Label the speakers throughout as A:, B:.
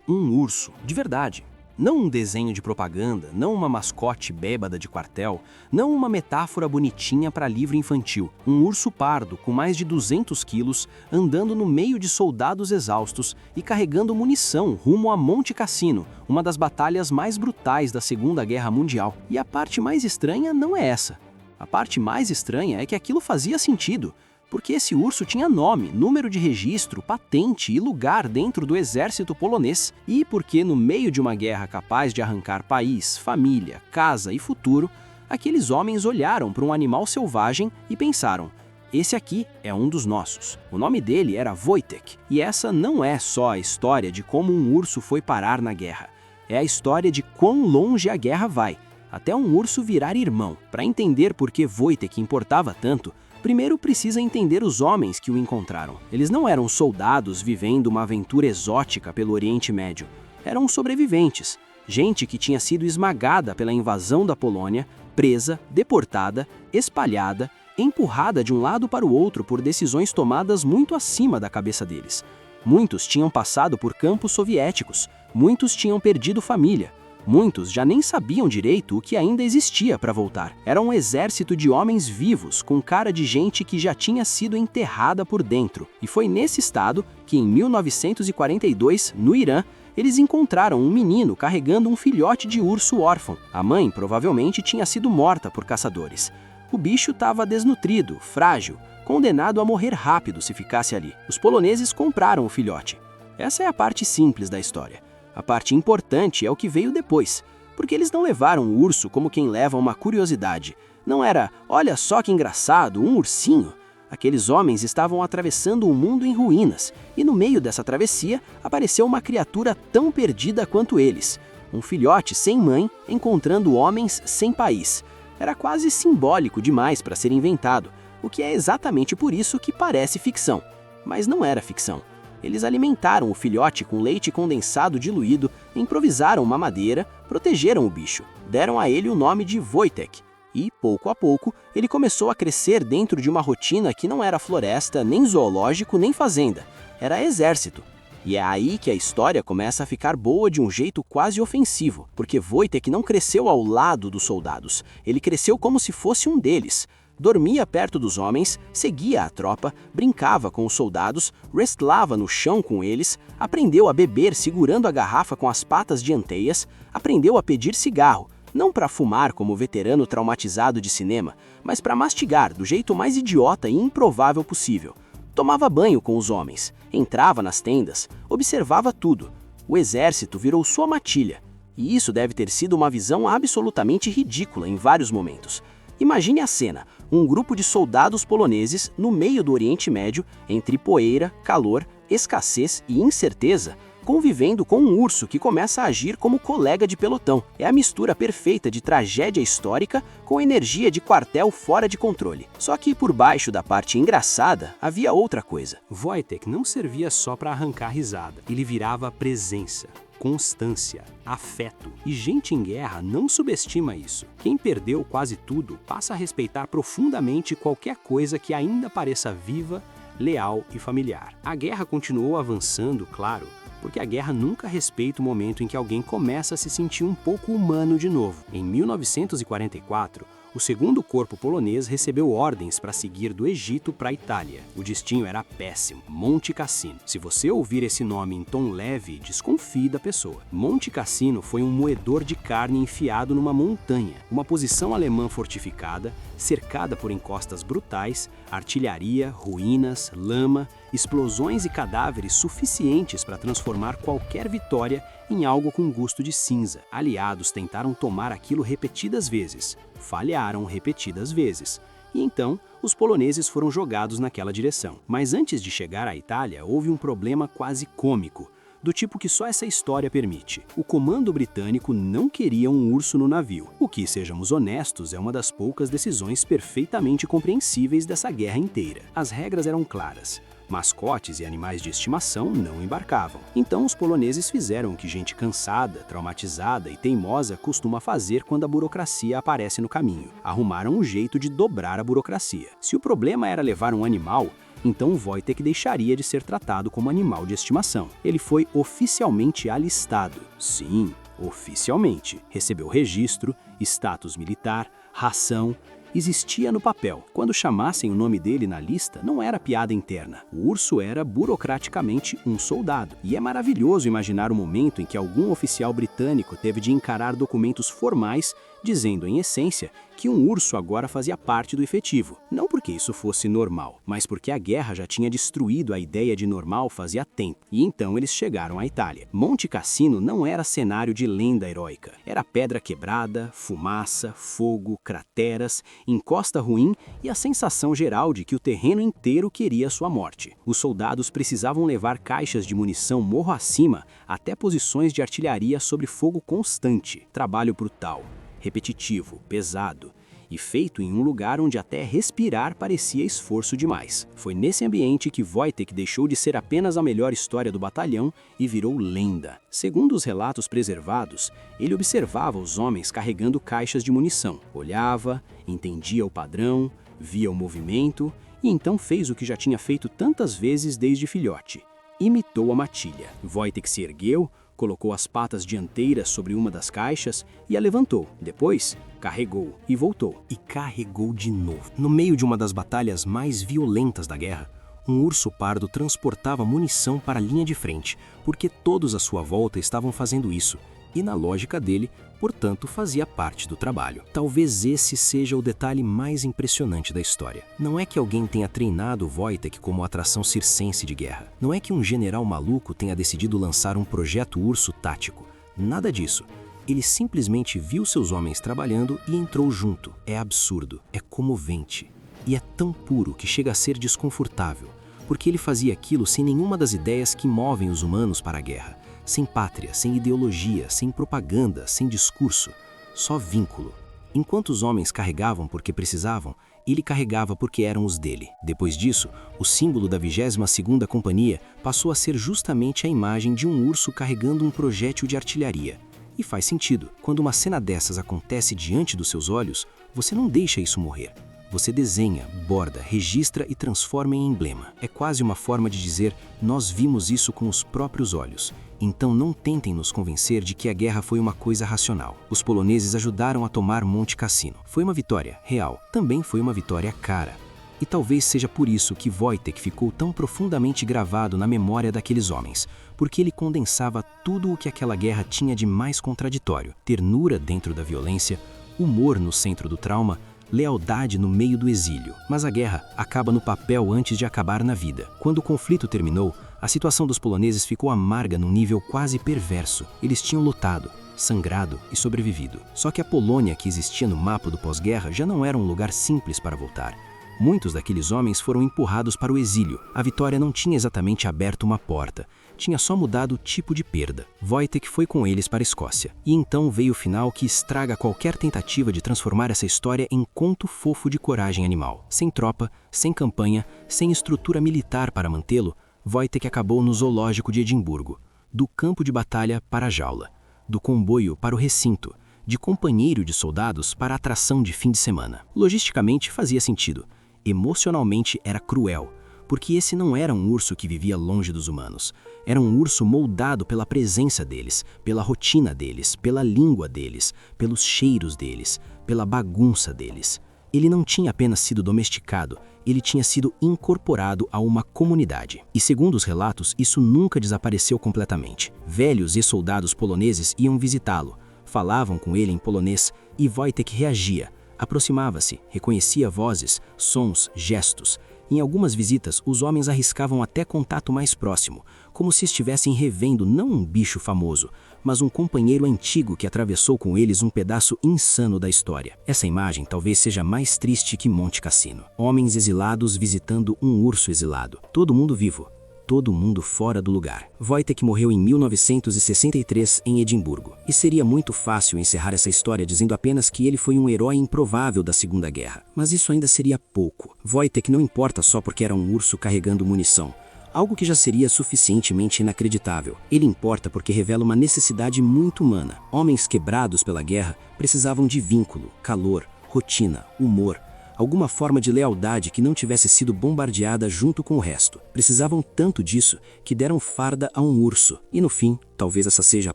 A: Um urso, de verdade. Não um desenho de propaganda, não uma mascote bêbada de quartel, não uma metáfora bonitinha para livro infantil. Um urso pardo com mais de 200 quilos, andando no meio de soldados exaustos e carregando munição rumo a Monte Cassino, uma das batalhas mais brutais da Segunda Guerra Mundial. E a parte mais estranha não é essa. A parte mais estranha é que aquilo fazia sentido. Porque esse urso tinha nome, número de registro, patente e lugar dentro do exército polonês, e porque no meio de uma guerra capaz de arrancar país, família, casa e futuro, aqueles homens olharam para um animal selvagem e pensaram: esse aqui é um dos nossos. O nome dele era Wojtek, e essa não é só a história de como um urso foi parar na guerra, é a história de quão longe a guerra vai, até um urso virar irmão. Para entender por que Wojtek importava tanto, primeiro precisa entender os homens que o encontraram. Eles não eram soldados vivendo uma aventura exótica pelo Oriente Médio. Eram sobreviventes, gente que tinha sido esmagada pela invasão da Polônia, presa, deportada, espalhada, empurrada de um lado para o outro por decisões tomadas muito acima da cabeça deles. Muitos tinham passado por campos soviéticos, muitos tinham perdido família. Muitos já nem sabiam direito o que ainda existia para voltar. Era um exército de homens vivos, com cara de gente que já tinha sido enterrada por dentro. E foi nesse estado que, em 1942, no Irã, eles encontraram um menino carregando um filhote de urso órfão. A mãe provavelmente tinha sido morta por caçadores. O bicho estava desnutrido, frágil, condenado a morrer rápido se ficasse ali. Os poloneses compraram o filhote. Essa é a parte simples da história. A parte importante é o que veio depois, porque eles não levaram o urso como quem leva uma curiosidade. Não era, olha só que engraçado, um ursinho. Aqueles homens estavam atravessando um mundo em ruínas, e no meio dessa travessia apareceu uma criatura tão perdida quanto eles. Um filhote sem mãe encontrando homens sem país. Era quase simbólico demais para ser inventado, o que é exatamente por isso que parece ficção. Mas não era ficção. Eles alimentaram o filhote com leite condensado diluído, improvisaram uma madeira, protegeram o bicho, deram a ele o nome de Wojtek. E, pouco a pouco, ele começou a crescer dentro de uma rotina que não era floresta, nem zoológico, nem fazenda. Era exército. E é aí que a história começa a ficar boa de um jeito quase ofensivo, porque Wojtek não cresceu ao lado dos soldados, ele cresceu como se fosse um deles. Dormia perto dos homens, seguia a tropa, brincava com os soldados, wrestlava no chão com eles, aprendeu a beber segurando a garrafa com as patas dianteias, aprendeu a pedir cigarro, não para fumar como veterano traumatizado de cinema, mas para mastigar do jeito mais idiota e improvável possível. Tomava banho com os homens, entrava nas tendas, observava tudo. O exército virou sua matilha, e isso deve ter sido uma visão absolutamente ridícula em vários momentos. Imagine a cena, um grupo de soldados poloneses no meio do Oriente Médio, entre poeira, calor, escassez e incerteza, convivendo com um urso que começa a agir como colega de pelotão. É a mistura perfeita de tragédia histórica com energia de quartel fora de controle. Só que por baixo da parte engraçada havia outra coisa. Wojtek não servia só para arrancar risada, ele virava presença. Constância, afeto. E gente em guerra não subestima isso. Quem perdeu quase tudo passa a respeitar profundamente qualquer coisa que ainda pareça viva, leal e familiar. A guerra continuou avançando, claro, porque a guerra nunca respeita o momento em que alguém começa a se sentir um pouco humano de novo. Em 1944, o segundo corpo polonês recebeu ordens para seguir do Egito para a Itália. O destino era péssimo, Monte Cassino. Se você ouvir esse nome em tom leve, desconfie da pessoa. Monte Cassino foi um moedor de carne enfiado numa montanha, uma posição alemã fortificada, cercada por encostas brutais, artilharia, ruínas, lama, explosões e cadáveres suficientes para transformar qualquer vitória em algo com gosto de cinza. Aliados tentaram tomar aquilo repetidas vezes, falharam repetidas vezes. E então, os poloneses foram jogados naquela direção. Mas antes de chegar à Itália, houve um problema quase cômico, do tipo que só essa história permite. O comando britânico não queria um urso no navio, o que, sejamos honestos, é uma das poucas decisões perfeitamente compreensíveis dessa guerra inteira. As regras eram claras. Mascotes e animais de estimação não embarcavam. Então os poloneses fizeram o que gente cansada, traumatizada e teimosa costuma fazer quando a burocracia aparece no caminho. Arrumaram um jeito de dobrar a burocracia. Se o problema era levar um animal, então Wojtek deixaria de ser tratado como animal de estimação. Ele foi oficialmente alistado. Sim, oficialmente. Recebeu registro, status militar, ração. Existia no papel. Quando chamassem o nome dele na lista, não era piada interna. O urso era, burocraticamente, um soldado. E é maravilhoso imaginar o momento em que algum oficial britânico teve de encarar documentos formais dizendo, em essência, que um urso agora fazia parte do efetivo. Não porque isso fosse normal, mas porque a guerra já tinha destruído a ideia de normal fazia tempo. E então eles chegaram à Itália. Monte Cassino não era cenário de lenda heróica. Era pedra quebrada, fumaça, fogo, crateras, encosta ruim e a sensação geral de que o terreno inteiro queria sua morte. Os soldados precisavam levar caixas de munição morro acima até posições de artilharia sob fogo constante. Trabalho brutal, repetitivo, pesado e feito em um lugar onde até respirar parecia esforço demais. Foi nesse ambiente que Wojtek deixou de ser apenas a melhor história do batalhão e virou lenda. Segundo os relatos preservados, ele observava os homens carregando caixas de munição, olhava, entendia o padrão, via o movimento e então fez o que já tinha feito tantas vezes desde filhote. Imitou a matilha. Wojtek se ergueu, colocou as patas dianteiras sobre uma das caixas e a levantou. Depois, carregou e voltou. E carregou de novo. No meio de uma das batalhas mais violentas da guerra, um urso pardo transportava munição para a linha de frente, porque todos à sua volta estavam fazendo isso. E na lógica dele, portanto, fazia parte do trabalho. Talvez esse seja o detalhe mais impressionante da história. Não é que alguém tenha treinado Wojtek como atração circense de guerra. Não é que um general maluco tenha decidido lançar um projeto urso tático. Nada disso. Ele simplesmente viu seus homens trabalhando e entrou junto. É absurdo, é comovente. E é tão puro que chega a ser desconfortável, porque ele fazia aquilo sem nenhuma das ideias que movem os humanos para a guerra. Sem pátria, sem ideologia, sem propaganda, sem discurso, só vínculo. Enquanto os homens carregavam porque precisavam, ele carregava porque eram os dele. Depois disso, o símbolo da 22ª Companhia passou a ser justamente a imagem de um urso carregando um projétil de artilharia. E faz sentido. Quando uma cena dessas acontece diante dos seus olhos, você não deixa isso morrer. Você desenha, borda, registra e transforma em emblema. É quase uma forma de dizer, nós vimos isso com os próprios olhos. Então não tentem nos convencer de que a guerra foi uma coisa racional. Os poloneses ajudaram a tomar Monte Cassino. Foi uma vitória real. Também foi uma vitória cara. E talvez seja por isso que Wojtek ficou tão profundamente gravado na memória daqueles homens, porque ele condensava tudo o que aquela guerra tinha de mais contraditório. Ternura dentro da violência, humor no centro do trauma, lealdade no meio do exílio. Mas a guerra acaba no papel antes de acabar na vida. Quando o conflito terminou, a situação dos poloneses ficou amarga num nível quase perverso. Eles tinham lutado, sangrado e sobrevivido. Só que a Polônia que existia no mapa do pós-guerra já não era um lugar simples para voltar. Muitos daqueles homens foram empurrados para o exílio. A vitória não tinha exatamente aberto uma porta, tinha só mudado o tipo de perda. Wojtek foi com eles para a Escócia. E então veio o final que estraga qualquer tentativa de transformar essa história em conto fofo de coragem animal. Sem tropa, sem campanha, sem estrutura militar para mantê-lo, Wojtek acabou no zoológico de Edimburgo. Do campo de batalha para a jaula. Do comboio para o recinto. De companheiro de soldados para a atração de fim de semana. Logisticamente fazia sentido. Emocionalmente era cruel, porque esse não era um urso que vivia longe dos humanos. Era um urso moldado pela presença deles, pela rotina deles, pela língua deles, pelos cheiros deles, pela bagunça deles. Ele não tinha apenas sido domesticado, ele tinha sido incorporado a uma comunidade. E segundo os relatos, isso nunca desapareceu completamente. Velhos e soldados poloneses iam visitá-lo, falavam com ele em polonês e Wojtek reagia. Aproximava-se, reconhecia vozes, sons, gestos. Em algumas visitas, os homens arriscavam até contato mais próximo, como se estivessem revendo não um bicho famoso, mas um companheiro antigo que atravessou com eles um pedaço insano da história. Essa imagem talvez seja mais triste que Monte Cassino. Homens exilados visitando um urso exilado. Todo mundo vivo. Todo mundo fora do lugar. Wojtek morreu em 1963 em Edimburgo. E seria muito fácil encerrar essa história dizendo apenas que ele foi um herói improvável da Segunda Guerra. Mas isso ainda seria pouco. Wojtek não importa só porque era um urso carregando munição. Algo que já seria suficientemente inacreditável. Ele importa porque revela uma necessidade muito humana. Homens quebrados pela guerra precisavam de vínculo, calor, rotina, humor. alguma forma de lealdade que não tivesse sido bombardeada junto com o resto. Precisavam tanto disso que deram farda a um urso. E no fim, talvez essa seja a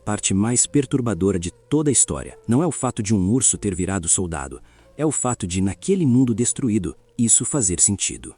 A: parte mais perturbadora de toda a história. Não é o fato de um urso ter virado soldado, é o fato de, naquele mundo destruído, isso fazer sentido.